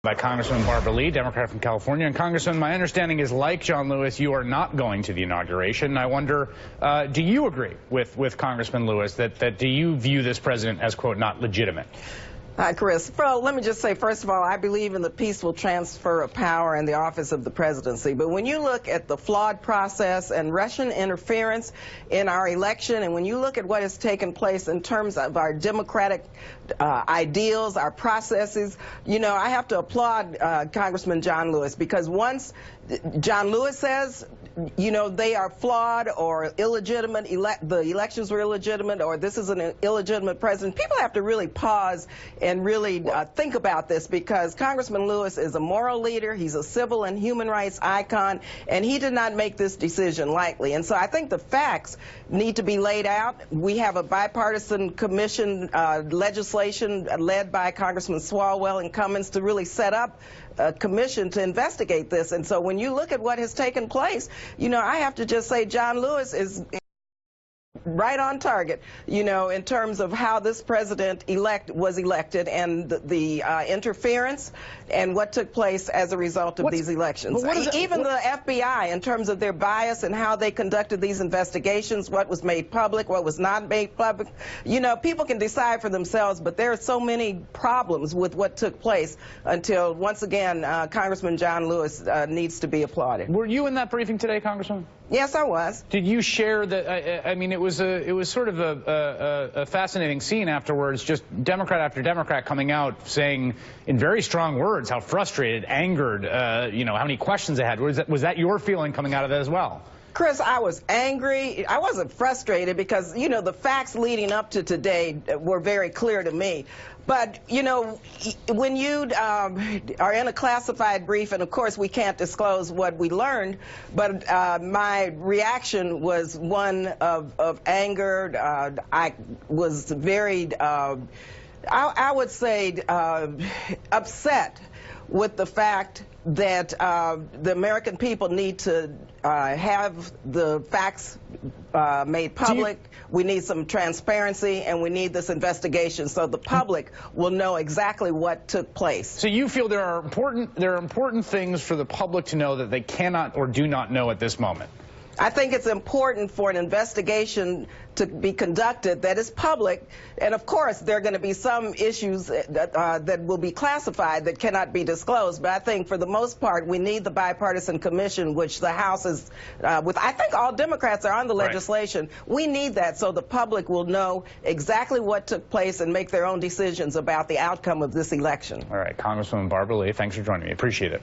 By Congressman Barbara Lee, Democrat from California. And Congressman, my understanding is, like John Lewis, you are not going to the inauguration. And I wonder, do you agree with Congressman Lewis that do you view this president as, quote, not legitimate? Hi, Chris. Well, let me just say, first of all, I believe in the peaceful transfer of power in the office of the presidency. But when you look at the flawed process and Russian interference in our election, and when you look at what has taken place in terms of our democratic ideals, our processes, you know, I have to applaud Congressman John Lewis, because once John Lewis says, you know, they are flawed or illegitimate, the elections were illegitimate, or this is an illegitimate president, people have to really pause and really think about this, because Congressman Lewis is a moral leader, he's a civil and human rights icon, and he did not make this decision lightly. And so I think the facts need to be laid out. We have a bipartisan commission legislation led by Congressman Swalwell and Cummins to really set up a commission to investigate this. And so when you look at what has taken place, you know, I have to just say John Lewis is right on target, you know, in terms of how this president was elected and the interference and what took place as a result of these elections. Even the FBI, in terms of their bias and how they conducted these investigations, what was made public, what was not made public, you know, people can decide for themselves, but there are so many problems with what took place until, once again, Congressman John Lewis needs to be applauded. Were you in that briefing today, Congressman? Yes, I was. Did you share that? I mean, it was sort of a fascinating scene afterwards, just Democrat after Democrat coming out saying in very strong words how frustrated, angered, you know, how many questions they had. Was that your feeling coming out of that as well? Chris, I was angry. I wasn't frustrated because, you know, the facts leading up to today were very clear to me. But, you know, when you are in a classified brief, and of course we can't disclose what we learned, but my reaction was one of anger. I was very, I would say, upset with the fact that the American people need to have the facts made public. We need some transparency, and we need this investigation so the public will know exactly what took place. So you feel there are important things for the public to know that they cannot or do not know at this moment? I think it's important for an investigation to be conducted that is public, and of course there are going to be some issues that will be classified that cannot be disclosed, but I think for the most part we need the bipartisan commission, which the House is, I think all Democrats are on the legislation. Right. We need that so the public will know exactly what took place and make their own decisions about the outcome of this election. All right, Congresswoman Barbara Lee, thanks for joining me. Appreciate it.